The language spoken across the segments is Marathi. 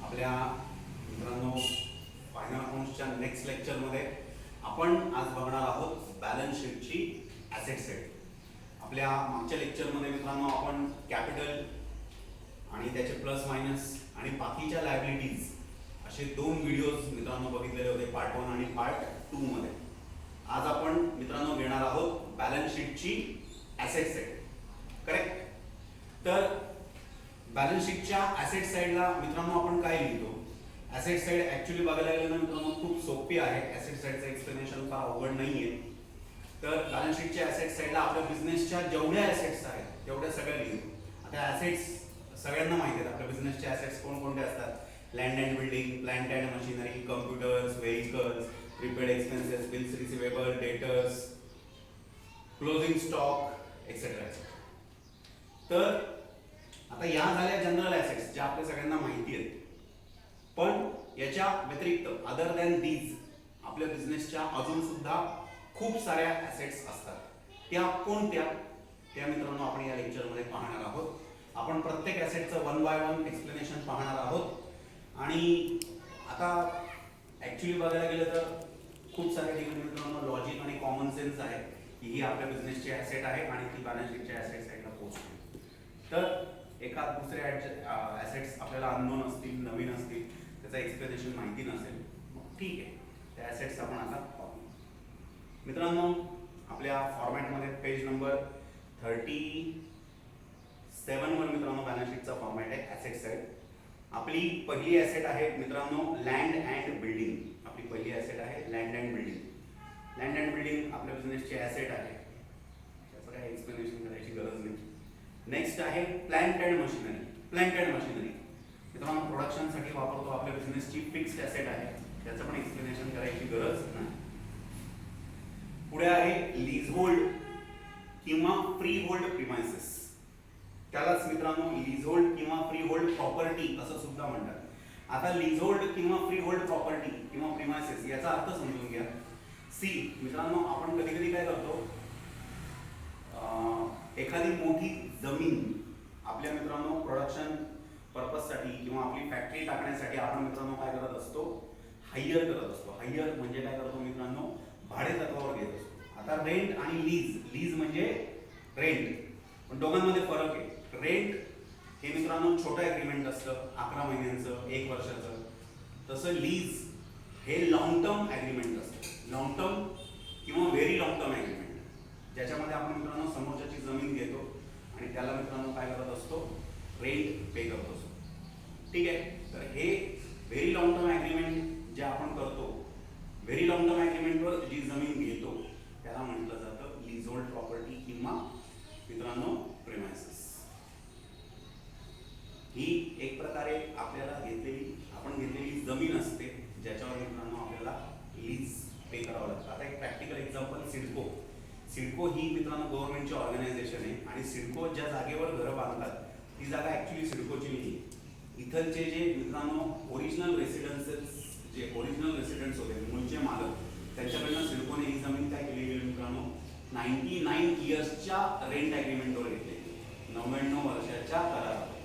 आपल्या मित्रांनो फायनल अकाउंट्सच्या नेक्स्ट लेक्चरमध्ये आपण आज बघणार आहोत बॅलन्स शीटची ॲसेट साईड. आपल्या मागच्या लेक्चरमध्ये मित्रांनो आपण कॅपिटल आणि त्याचे प्लस मायनस आणि बाकीच्या लायबिलिटीज असे दोन व्हिडिओज मित्रांनो बघितलेले होते, पार्ट 1 आणि पार्ट 2 मध्ये. आज आपण मित्रांनो घेणार आहोत बॅलन्स शीटची ॲसेट साईड. करेक्ट? तर बॅलन्स शीटच्या ॲसेट साईडला मित्रांनो आपण काय लिहितो? ॲसेट साईड ॲक्च्युली बघायला गेलं ना मित्रांनो खूप सोपी आहे. ॲसेट साईडचं एक्सप्लेनेशन फार अवघड नाहीये. तर बॅलन्स शीटच्या ॲसेट साईडला आपल्या बिझनेसच्या जेवढ्या ॲसेट्स आहेत तेवढ्या सगळ्या लिहितो. आता ॲसेट्स सगळ्यांना माहिती आहेत आपल्या बिझनेसचे ॲसेट्स कोणकोणते असतात. Land and building, plant and machinery, computers, vehicles, prepaid expenses, bills receivable, debtors, closing stock etcetera. तर आता या झाल्या जनरल ॲसेट्स ज्या आपल्या सगळ्यांना माहिती आहेत. पण याच्या व्यतिरिक्त अदर दॅन दीज आपल्या बिझनेसच्या अजून सुद्धा खूप साऱ्या ॲसेट्स असतात. त्या कोणत्या? त्या मित्रांनो आपण या लेक्चरमध्ये पाहणार आहोत. आपण प्रत्येक ॲसेटचं 1 बाय 1 एक्सप्लेनेशन पाहणार आहोत. आणि आता ॲक्च्युली बघायला गेलं तर खूप साऱ्या ठिकाणी मित्रांनो लॉजिक आणि कॉमन सेन्स आहे की ही आपल्या बिझनेसची ॲसेट आहे आणि ती बॅलन्स शीटच्या ॲसेट साईडला पोहोचते. तर एखाद दुसरे ॲसेट्स आपल्याला अननोन असतील, नवीन असतील, त्याचं एक्सप्लेनेशन माहिती नसेल, मग ठीक आहे, त्या ॲसेट्स आपण आता पाहू. मित्रांनो आपल्या फॉर्मॅटमध्ये पेज नंबर 37 वर मित्रांनो बॅलन्स शीटचा फॉर्मॅट आहे ॲसेट साईड. आपली पहिली ॲसेट आहे मित्रांनो लँड अँड बिल्डिंग. आपली पहिली ॲसेट आहे land and building. Land and building आपल्या बिझनेसची ॲसेट आहे, त्याचं काही एक्सप्लेनेशन करायची गरज नाही. नेक्स्ट आहे plant and machinery. Plant and machinery मित्रांनो प्रोडक्शनसाठी वापरतो आपल्या बिझनेसची फिक्स्ड ॲसेट आहे, त्याचं पण एक्सप्लेनेशन करायची गरज नाही. पुढे आहे लीज होल्ड किंवा फ्री होल्ड प्रिमायसेस. त्यालाच मित्रांनो लीज होल्ड किंवा फ्री होल्ड प्रॉपर्टी असं सुद्धा म्हणतात. आता लीज होल्ड किंवा फ्री होल्ड प्रॉपर्टी किंवा प्रिमायसेस याचा अर्थ समजून घ्या. सी मित्रांनो आपण कधी कधी काय करतो, एखादी मोठी जमीन आपल्या मित्रांनो प्रोडक्शन पर्पजसाठी किंवा आपली फॅक्टरी टाकण्यासाठी आपण मित्रांनो काय करत असतो, हायर करत असतो. हायर म्हणजे काय करतो मित्रांनो, भाडे तत्वावर घेत असतो. आता रेंट आणि लीज, लीज म्हणजे रेंट, पण दोघांमध्ये फरक आहे. रेंट हे मित्रांनो छोटं ॲग्रीमेंट असतं, 11 महिन्यांचं, 1 वर्षाचं. तसं लीज हे लॉंग टर्म ॲग्रीमेंट असतं, लॉंग टर्म किंवा व्हेरी लॉंग टर्म ॲग्रीमेंट, ज्याच्यामध्ये आपण मित्रांनो समोरच्याची जमीन घेतो आणि त्याला मित्रांनो काय करत असतो, रेंट पे करत असतो. ठीक आहे. तर हे व्हेरी लॉंग टर्म ॲग्रीमेंट जे आपण करतो, व्हेरी लॉंग टर्म ॲग्रीमेंटवर जी जमीन घेतो त्याला म्हटलं जातं लीज होल्ड प्रॉपर्टी किंवा मित्रांनो प्रिमायसेस. ही एक प्रकारे आपल्याला आपण घेतलेली जमीन असते ज्याच्यावर मित्रांनो आपल्याला लीज पे करावं लागतं. आता एक प्रॅक्टिकल एक्झाम्पल, सिडको. सिडको ही मित्रांनो गव्हर्नमेंटची ऑर्गनायझेशन आहे आणि सिडको ज्या जागेवर घरं बांधतात ती जागा ॲक्च्युली सिडकोची नाही. इथलचे जे मित्रांनो ओरिजिनल रेसिडेंट्स होते, मूळचे मालक, त्यांच्याकडनं सिडकोने ही जमीन काय केलेली मित्रांनो 99 इयर्सच्या रेंट ॲग्रीमेंटवर घेतलेली, 99 वर्षाच्या करारावर.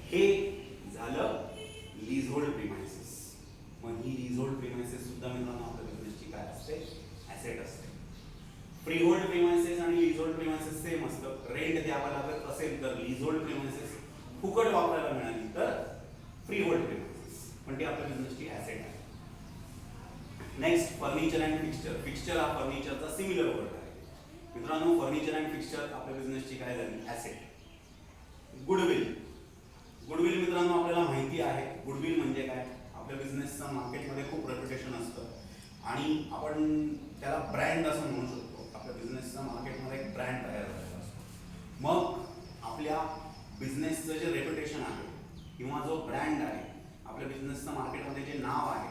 हे झालं लीज होल्ड प्रिमायसेस. मग ही लीज होल्ड प्रिमायसेस सुद्धा मित्रांनो आपल्या बिझनेसची काय असते, ॲसेट असते. फ्री होल्ड प्रिमायसेस आणि लीज होल्ड प्रिमायसेस सेम असतं. रेंट द्यावं लागत असेल तर लीज होल्ड प्रिमायसेस, फुकट वापरायला मिळाली तर फ्री होल्ड प्रिमायसेस, पण ती आपल्या बिझनेसची ॲसेट आहे. Next furniture and fixture. Fixture हा फर्निचरचा सिमिलर वर्ड आहे मित्रांनो. फर्निचर अँड फिक्स्चर आपल्या बिझनेसची काय झाली, ॲसेट. गुडविल. गुडविल मित्रांनो आपल्याला माहिती आहे गुडविल म्हणजे काय. आपल्या बिझनेसचं मार्केटमध्ये खूप रेप्युटेशन असतं आणि आपण त्याला ब्रँड असं म्हणू शकतो. आपल्या बिझनेसचं मार्केटमध्ये एक ब्रँड तयार झालेला असतो. मग आपल्या बिझनेसचं जे रेप्युटेशन आहे किंवा जो ब्रँड आहे, आपल्या बिझनेसचं मार्केटमध्ये जे नाव आहे,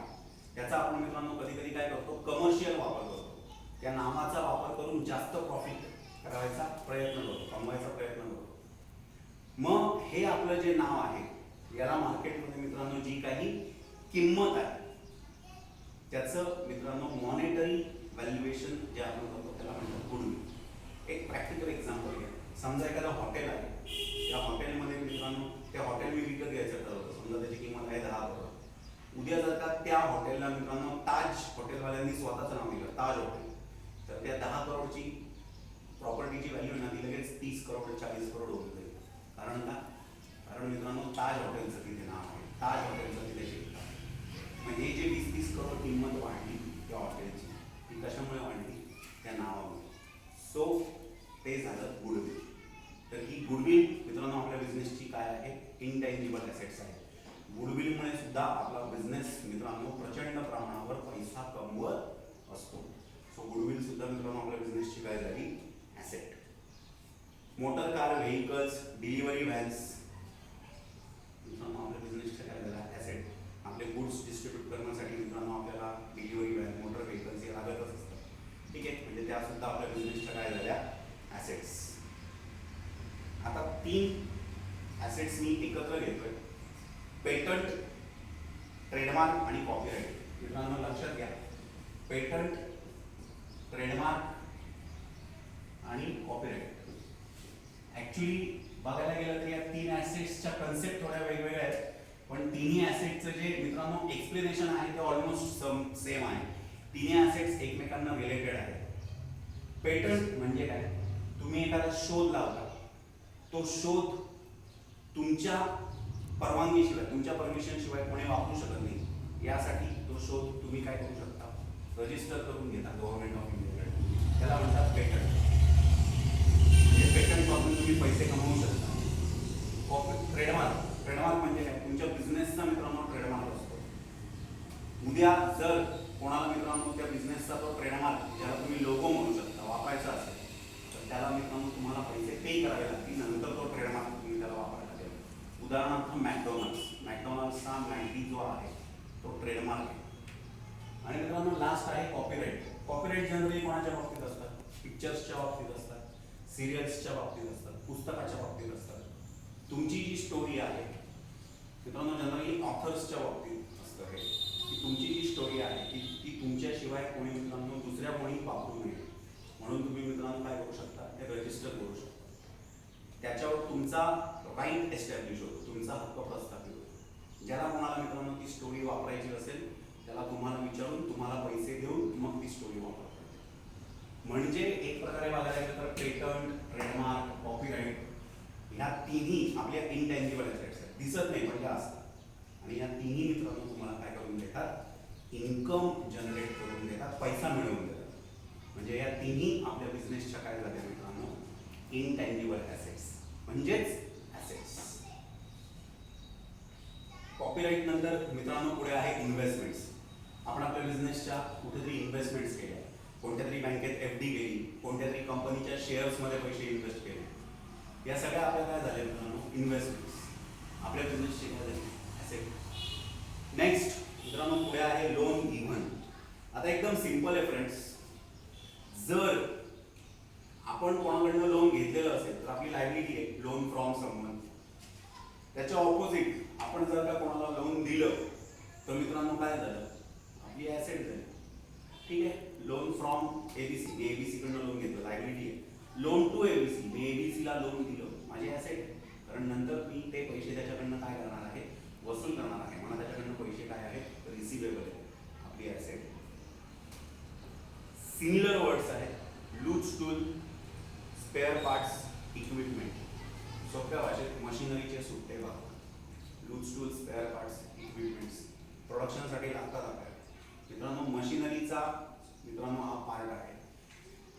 त्याचा आपण मित्रांनो कधी कधी काय करतो, कमर्शियल वापर करतो. त्या नावाचा वापर करून जास्त प्रॉफिट करायचा प्रयत्न करतो, कमवायचा प्रयत्न करतो. मग हे आपलं जे नाव आहे याला मार्केटमध्ये मित्रांनो जी काही किंमत आहे त्याचं मित्रांनो मॉनिटरी व्हॅल्युएशन जे आपण करतो त्याला म्हणतात गुडविल. एक प्रॅक्टिकल एक्झाम्पल घ्या. समजा एखादं हॉटेल आहे, त्या हॉटेलमध्ये मित्रांनो त्या हॉटेल मी विकत त्यांनी स्वतःचं नाव दिलं ताज हॉटेल. तर त्या 10 करोडची प्रॉपर्टीची व्हॅल्यू ना ती लगेच 30 करोड 40 करोड होऊन जाईल. कारण का? कारण मित्रांनो ताज हॉटेलचं तिथे नाव आहे, ताज हॉटेलचं तिथे शिकतात. मग हे जे 20-30 करोड किंमत वाढली त्या हॉटेलची, ती कशामुळे वाढली? त्या नावामुळे. सो ते झालं गुडविल. तर ही गुडविल मित्रांनो आपल्या बिझनेसची काय आहे? इनटँजिबल ॲसेट्स आहे. गुडविलमुळे सुद्धा आपला बिझनेस मित्रांनो प्रचंड प्रमाणावर पैसा कमवत असतो. सो गुडविल सुद्धा मित्रांनो आपल्या बिझनेसची काय झाली? Asset. Motor car vehicles, delivery vans मित्रांनो आपल्या बिझनेसच्या काय झाला? ॲसेट. आपले गुड्स डिस्ट्रीब्यूट करण्यासाठी मित्रांनो आपल्याला डिलिव्हरी व्हॅन, मोटर व्हेकल्स हे लागतच असतात. ठीक आहे, म्हणजे त्या सुद्धा आपल्या बिझनेसच्या काय झाल्या? ॲसेट्स. आता 3 ॲसेट्स मी एकत्र घेतोय, पेटंट, ट्रेडमार्क आणि कॉपीराइट. मित्रांनो लक्षात घ्या, पेटंट, ट्रेडमार्क आणि कॉपीराइट. ॲक्च्युली बघायला गेलं तर या 3 ॲसेट्सच्या कन्सेप्ट थोड्या वेगवेगळ्या आहेत, पण तिन्ही ॲसेटचं जे मित्रांनो एक्सप्लेनेशन आहे ते ऑलमोस्ट सेम आहे. तिन्ही ॲसेट्स एकमेकांना रिलेटेड आहेत. पेटंट म्हणजे काय? तुम्ही एखादा शोध लावता, तो शोध तुमच्या परवानगीशिवाय, तुमच्या परमिशन शिवाय कोणी वापरू शकत नाही. यासाठी तो शोध तुम्ही काय करू शकता? रजिस्टर करून घेता गव्हर्नमेंट ऑफ इंडियाकडे. त्याला म्हणतात पेटंट. म्हणजे पेटंट वापरून तुम्ही पैसे कमवू शकता. ट्रेडमार्क, ट्रेडमार्क म्हणजे काय? तुमच्या बिझनेसचा मित्रांनो ट्रेडमार्क असतो. उद्या जर कोणाला मित्रांनो त्या बिझनेसचा तो ट्रेडमार्क ज्याला तुम्ही लोगो म्हणू शकता वापरायचा असेल, तर त्याला मित्रांनो तुम्हाला पैसे पे करावे लागतील. नंतर तो ट्रेडमार्क तुम्ही त्याला वापरायला द्याल. उदाहरणार्थ मॅकडॉनल्ड्सचा मॅगी जो आहे तो ट्रेडमार्क आहे. आणि मित्रांनो लास्ट आहे कॉपीराइट. कॉपीराइट जनरली कोणाच्या बाबतीत असतात? पिक्चर्सच्या बाबतीत असतात, सिरियल्सच्या बाबतीत असतात, पुस्तकाच्या बाबतीत असतात. तुमची जी स्टोरी आहे मित्रांनो जनरली ऑथर्सच्या बाबतीत असतं हे, की तुमची जी स्टोरी आहे ती तुमच्याशिवाय कोणी मित्रांनो दुसऱ्या कोणी वापरू नये म्हणून तुम्ही मित्रांनो काय करू शकता? ते रजिस्टर करू शकता. त्याच्यावर तुमचा राईट एस्टॅब्लिश होतो, तुमचा हक्क प्रस्थापित होतो. ज्याला कोणाला मित्रांनो ती स्टोरी वापरायची असेल त्याला तुम्हाला विचारून तुम्हाला पैसे देऊन मग ती स्टोरी वापरता. म्हणजे एक प्रकारे बघायला गेलं तर पेटंट, ट्रेडमार्क, कॉपीराइट ह्या तिन्ही आपल्या इनटँजिबल ॲसेट्स आहेत. दिसत नाही पण त्या असतात. आणि या तिन्ही मित्रांनो तुम्हाला काय करून देतात? इन्कम जनरेट करून देतात, पैसा मिळवून देतात. म्हणजे या तिन्ही आपल्या बिझनेसच्या काय झाल्या मित्रांनो? इनटँजिबल ॲसेट्स म्हणजेच ॲसेट्स. कॉपीराइट नंतर मित्रांनो पुढे आहे इन्व्हेस्टमेंट्स. आपण आपल्या बिझनेसच्या कुठेतरी इन्व्हेस्टमेंट्स केल्या, कोणत्या तरी बँकेत FD केली, कोणत्या तरी कंपनीच्या शेअर्समध्ये पैसे इन्व्हेस्ट केले. या सगळ्या आपल्या काय झाल्या मित्रांनो? इन्व्हेस्टमेंट्स. आपल्या बिझनेसचे काय झाले? ॲसेट. नेक्स्ट मित्रांनो पुढे आहे लोन गिव्हन. आता एकदम सिंपल आहे फ्रेंड्स. जर आपण कोणाकडनं लोन घेतलेलं असेल तर आपली लायबिलिटी आहे लोन फ्रॉम समवन. त्याच्या ऑपोजिट आपण जर का कोणाला लोन दिलं तर मित्रांनो काय झालं? आपली ॲसेट झाली. ठीक आहे, लोन फ्रॉम ABC, मी ABC कडनं लोन घेतलं, लायबिलिटी आहे. लोन टू ABC, मी ABC ला लोन दिलं, माझी ॲसेट आहे. कारण नंतर मी ते पैसे त्याच्याकडनं काय करणार आहे? वसूल करणार आहे. मला त्याच्याकडनं पैसे काय आहेत? रिसिवेबल आहे, आपली ॲसेट. सिमिलर वर्ड्स आहेत loose tool, spare parts, equipment. सोप्या भाषेत मशिनरीचे सुट्टे भाग. Loose tool, spare parts, equipments प्रोडक्शनसाठी लागतात आपल्याला. मित्रांनो मशिनरीचा मित्रांनो हा पार्ट आहे.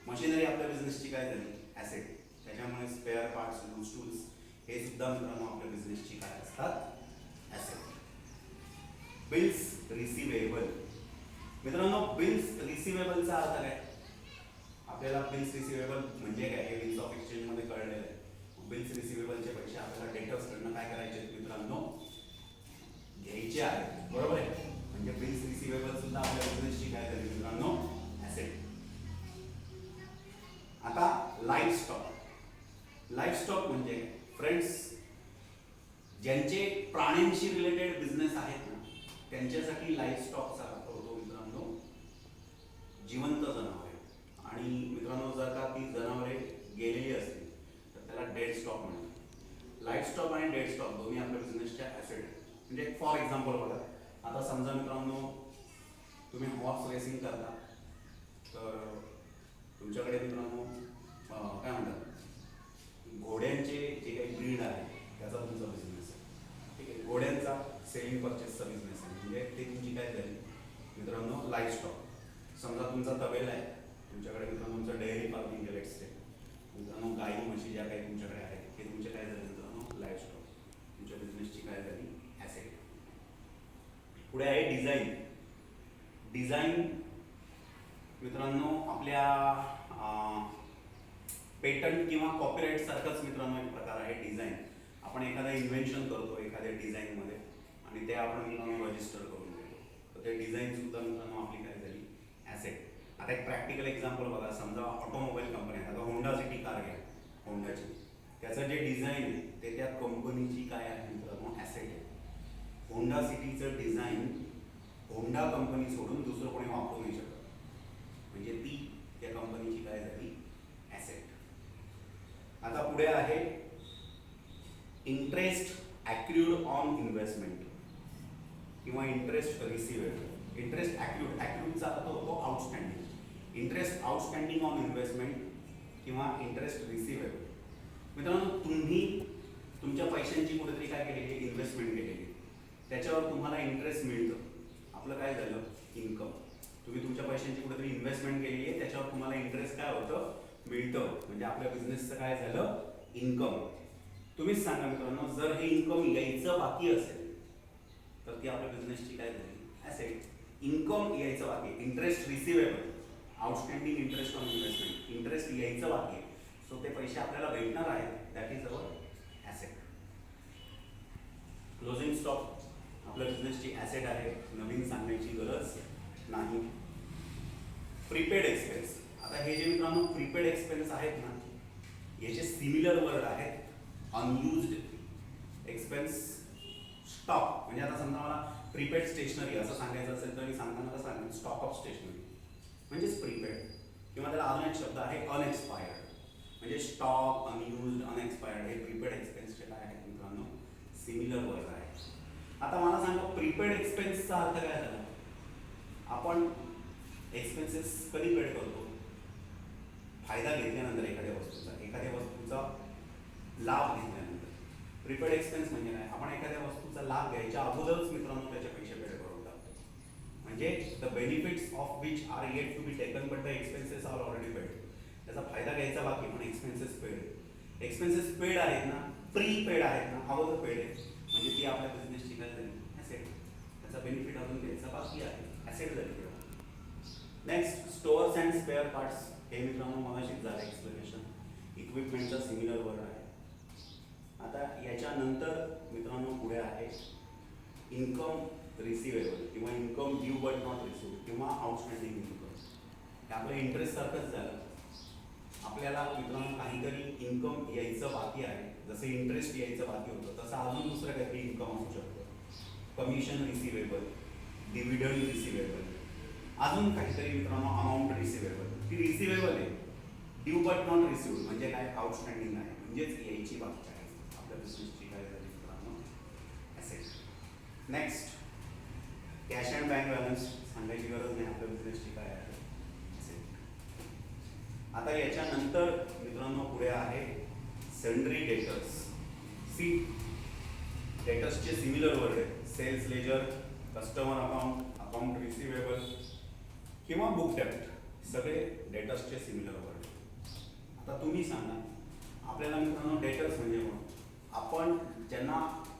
मशिनरी आपल्या बिझनेसची काय झाली? ॲसेट. त्याच्यामुळे स्पेअर पार्ट्स, लूज टूल्स हे सुद्धा मित्रांनो आपल्या बिझनेसची काय असतात? ॲसेट. Bills receivable. मित्रांनो बिल्स रिसिवेबलचा अर्थ काय? आपल्याला बिल्स रिसिवेबल म्हणजे काय हे बिल्स ऑफ एक्सचेंज मध्ये कळलेलं आहे. बिल्स रिसिवेबलचे पैसे आपल्याला डेटर्स कडनं काय करायचे मित्रांनो? घ्यायचे आहेत. बरोबर आहे. म्हणजे बिल्स रिसिवेबल सुद्धा आपल्या बिझनेसची काय झाली मित्रांनो? ॲसेट. आता लाईफ स्टॉक. लाईफ स्टॉक म्हणजे फ्रेंड्स ज्यांचे प्राण्यांशी रिलेटेड बिझनेस आहेत ना त्यांच्यासाठी लाईफ स्टॉकचा अर्थ होतो मित्रांनो जिवंत जनावरे. आणि मित्रांनो जर का ती जनावरे गेलेली असतील तर त्याला डेड स्टॉक म्हणतात. लाईफ स्टॉक आणि डेड स्टॉक दोन्ही आपल्या बिझनेसच्या ॲसेट आहेत. म्हणजे फॉर एक्झाम्पल बघा, आता समजा मित्रांनो तुम्ही हॉर्स रेसिंग करता तर तुमच्याकडे मित्रांनो काय म्हणतात घोड्यांचे जे काही ब्रीड आहे त्याचा तुमचा बिझनेस आहे, ठीक आहे. घोड्यांचा सेलिंग परचेसचा बिझनेस आहे, म्हणजे ते तुमची काय झाली मित्रांनो लाईफ स्टॉक. समजा तुमचा तबेला आहे, तुमच्याकडे मित्रांनो तुमचं डेअरी फार्मिंग लेट्स से, मित्रांनो गाई म्हशी ज्या काही तुमच्याकडे आहेत हे तुमचे काय झाले मित्रांनो लाईफ स्टॉक, तुमच्या बिझनेसची काय झाली ॲसेट. पुढे आहे डिझाईन. डिझाईन मित्रांनो आपल्या पेटंट किंवा कॉपीराईट सारखाच मित्रांनो एक प्रकार आहे डिझाईन. आपण एखादं इन्व्हेन्शन करतो एखाद्या डिझाईनमध्ये आणि ते आपण मित्रांनो रजिस्टर करून देतो, तर ते डिझाईन सुद्धा मित्रांनो आपली काय झाली ॲसेट. आता एक प्रॅक्टिकल एक्झाम्पल बघा. समजा ऑटोमोबाईल कंपनी आहे, आता होंडा सिटी कार घ्या, होंडाची, त्याचं जे डिझाईन आहे ते त्या कंपनीची काय आहे मित्रांनो ॲसेट आहे. होंडा सिटीचं डिझाईन होंडा कंपनी सोडून दुसरं कोणी वापरू नाही शकत, म्हणजे ती त्या कंपनीची काय झाली ॲसेट. आता पुढे आहे इंटरेस्ट ॲक्रूड ऑन इन्व्हेस्टमेंट किंवा इंटरेस्ट रिसिवेबल. इंटरेस्ट ॲक्रूडचा अर्थ होतो outstanding. Interest outstanding on investment किंवा इंटरेस्ट रिसिवेबल. मित्रांनो तुम्ही तुमच्या पैशांची कुठेतरी काय केलेली इन्व्हेस्टमेंट केलेली, त्याच्यावर तुम्हाला इंटरेस्ट मिळतं, आपलं काय झालं इन्कम. तुम्ही तुमच्या पैशांची कुठेतरी इन्व्हेस्टमेंट केलेली आहे, त्याच्यावर तुम्हाला इंटरेस्ट काय होतं मिळतं, म्हणजे आपल्या बिझनेसचं काय झालं इन्कम. तुम्हीच सांगा मित्रांनो, जर हे इन्कम यायचं बाकी असेल तर ती आपल्या बिझनेसची काय झाली ॲसेट. इन्कम यायचं बाकी, interest receivable, outstanding interest on investment, interest यायचं बाकी, सो ते पैसे आपल्याला भेटणार आहेत, that is our asset. Closing stock आपल्या बिझनेसची ॲसेट आहे, नवीन सांगण्याची गरज नाही. Prepaid expense. आता हे जे मित्रांनो प्रीपेड एक्सपेन्स आहेत ना, याचे सिमिलर वर्ड आहेत अनयुज्ड एक्सपेन्स स्टॉक. म्हणजे आता समजा मला प्रीपेड स्टेशनरी असं सांगायचं असेल तर मी सांगताना कसं सांगेन स्टॉक ऑफ स्टेशनरी म्हणजेच प्रीपेड, किंवा त्याला अजून एक शब्द आहे अनएक्सपायर्ड. म्हणजे स्टॉक, अनयुज्ड, अनएक्सपायर्ड हे प्रीपेड एक्सपेन्सचे काय आहेत मित्रांनो सिमिलर वर्ड आहे. आता मला सांगा प्रीपेड एक्सपेन्सचा अर्थ काय झाला. आपण एक्सपेन्सेस कधी पेड करतो फायदा घेतल्यानंतर, एखाद्या वस्तूचा लाभ घेतल्यानंतर. प्रीपेड एक्सपेन्स म्हणजे काय, आपण एखाद्या वस्तूचा लाभ घ्यायच्या अगोदरच मित्रांनो त्याचे पैसे पेड करून टाकतो, म्हणजे the benefits of which are yet to be taken but the expenses are already paid. त्याचा फायदा घ्यायचा बाकी पण एक्सपेन्सेस पेड. एक्सपेन्सेस पेड आहेत ना, प्री पेड आहेत ना, अगोदर पेड आहे, म्हणजे ती आपल्या बिझनेसची काय झाली ॲसेट. त्याचा बेनिफिट अजून घ्यायचा बाकी आहे, ॲसेट झाली. Next stores and spare parts. हे मित्रांनो मगाशीच झालं एक्सप्लेनेशन, इक्विपमेंटचा सिमिलर वर्ड आहे. आता याच्यानंतर मित्रांनो पुढे आहे इन्कम रिसिवेबल किंवा income due but not receive किंवा आउटस्टँडिंग इन्कम. हे आपलं इंटरेस्ट सारखंच झालं. आपल्याला मित्रांनो काहीतरी इन्कम यायचं बाकी आहे, जसं इंटरेस्ट यायचं बाकी होतं तसं अजून दुसरं काहीतरी इन्कम असू शकतं. कमिशन रिसिवेबल, डिव्हिडंड रिसिवेबल, अजून काहीतरी मित्रांनो अमाऊंट रिसिवेबल. ती रिसिवेबल आहे, ड्यू बट नॉट रिसिव्ह म्हणजे काय आउटस्टँडिंग आहे, म्हणजेच यायची बाकी आहे. आपल्या बिझनेसची काय झाली मित्रांनो asset. Next cash and bank balance सांगायची गरज नाही, आपल्या बिझनेसची काय आहे ॲसेट. आता याच्यानंतर मित्रांनो पुढे आहे सन्ड्री डेटर्स. सी डेटर्सचे सिमिलर वर्ड आहे sales ledger, customer account, account receivable किंवा बुक डेप्ट, सगळे डेटर्सचे सिमिलर वर्ड. आता तुम्ही सांगा आपल्याला मित्रांनो डेटर्स म्हणजे आपण ज्यांना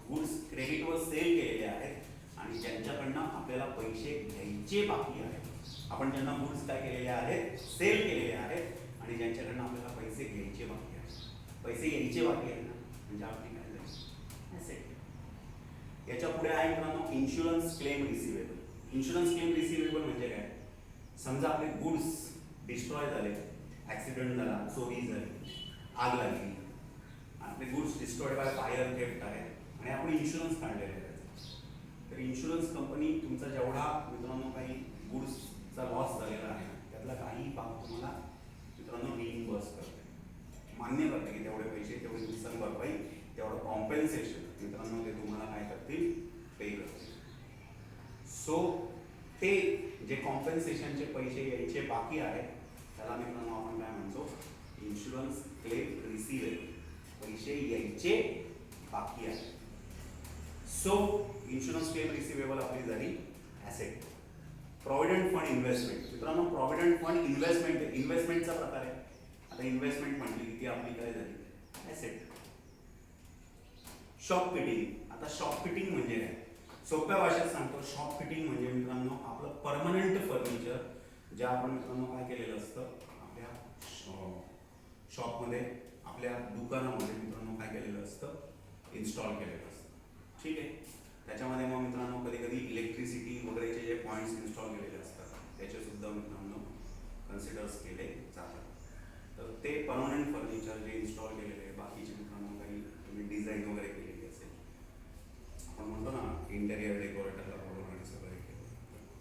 गुड्स क्रेडिटवर सेल केलेले आहेत आणि ज्यांच्याकडनं आपल्याला पैसे घ्यायचे बाकी आहेत. आपण ज्यांना गुड्स काय केलेले आहेत सेल केलेले आहेत आणि ज्यांच्याकडनं आपल्याला पैसे घ्यायचे बाकी आहेत. पैसे घ्यायचे बाकी आहेत ना, म्हणजे आपली काय झाली ॲसेट. याच्या पुढे आहे मित्रांनो insurance claim receivable. Insurance claim receivable म्हणजे काय, समजा आपले गुड्स डिस्ट्रॉय झाले, ॲक्सिडेंट झाला, चोरी झाली, आग लागली, आपले goods destroyed by fire theft आहे आणि आपण इन्शुरन्स काढलेला आहे. तर इन्शुरन्स कंपनी तुमचा जेवढा मित्रांनो काही गुड्सचा लॉस झालेला आहे त्यातला काही भाग तुम्हाला मित्रांनो रिइम्बर्स करते, मान्य करते की तेवढे पैसे, तेवढी नुकसान भरपाई, तेवढं कॉम्पेन्सेशन मित्रांनो ते तुम्हाला काय करतील पे करतील. सो ते जे कॉम्पेन्सेशन कॉम्पेन्सेशनचे पैसे यायचे बाकी आहेत त्याला मित्रांनो आपण काय म्हणतो, इन्शुरन्स क्लेम रिसिवेबल. पैसे यायचे बाकी आहे. सो इन्शुरन्स क्लेम रिसिवेबल आपली झाली ॲसेट. Provident fund investment. मित्रांनो प्रॉव्हिडंट फंड इन्व्हेस्टमेंटचा प्रकार आहे. आता इन्व्हेस्टमेंट म्हटली की ती आपली काय झाली, ॲसेट. Shop fitting. आता शॉप फिटिंग म्हणजे काय, सोप्या भाषेत सांगतो. शॉप फिटिंग म्हणजे मित्रांनो आपलं परमनंट फर्निचर जे आपण मित्रांनो काय केलेलं असतं, आपल्या शॉपमध्ये, आपल्या दुकानामध्ये मित्रांनो काय केलेलं असतं, इन्स्टॉल केलेलं असतं. ठीक आहे. त्याच्यामध्ये मग मित्रांनो कधी कधी इलेक्ट्रिसिटी वगैरेचे जे पॉईंट्स इन्स्टॉल केलेले असतात त्याचे सुद्धा मित्रांनो कन्सिडर्स केले जातात. तर ते परमनंट फर्निचर जे इन्स्टॉल केलेले, बाकीचे मित्रांनो काही तुम्ही डिझाईन वगैरे केलेली असेल, आपण म्हणतो ना इंटेरियर डेकोरेटरला बोलून आणि सगळं केलं,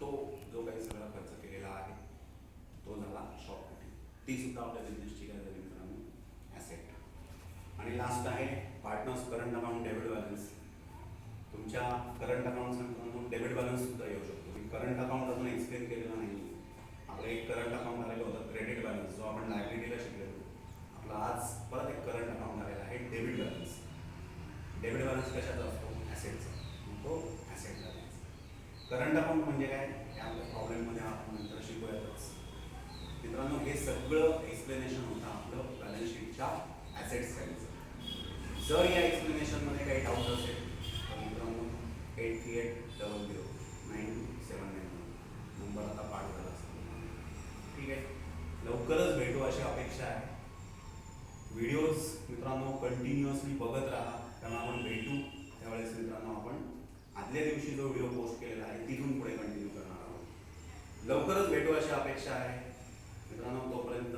तो जो काही सगळा खर्च केलेला आहे तो झाला शॉप फिटिंग. ती सुद्धा आपल्या बिझनेसची काय झाली मित्रांनो, ॲसेट. आणि लास्ट आहे partners current account debit balance. तुमच्या करंट अकाउंटचा मित्रांनो डेबिट बॅलन्स सुद्धा येऊ शकतो. मी करंट अकाउंट अजून एक्सप्लेन केलेला नाही. आपलं एक करंट अकाउंट आलेलं होतं क्रेडिट बॅलन्स, जो आपण लायबिलिटीला शिकलेलो. आपला आज परत एक करंट अकाउंट आलेला आहे डेबिट बॅलन्स. डेबिट बॅलन्स कशाचा असतो, ॲसेटचा. तो ॲसेट बॅलन्स. करंट अकाउंट म्हणजे काय, हे आपल्या प्रॉब्लेममध्ये आपण नंतर शिकूयातच. मित्रांनो हे सगळं एक्सप्लेनेशन होतं आपलं बॅलन्स शीटच्या ॲसेट साईडचं. जर या एक्सप्लेनेशनमध्ये काही डाऊट असेल तर मित्रांनो 88000979 नंबर आता पाठ झाला असेल. ठीक आहे. लवकरच भेटू अशी अपेक्षा आहे. व्हिडिओज मित्रांनो कंटिन्युअसली बघत राहा, कारण आपण भेटू त्यावेळेस मित्रांनो आपण आदल्या दिवशी जो व्हिडिओ पोस्ट केलेला आहे तिथून पुढे कंटिन्यू करणार आहोत. लवकरच भेटू अशी अपेक्षा आहे मित्रांनो. तोपर्यंत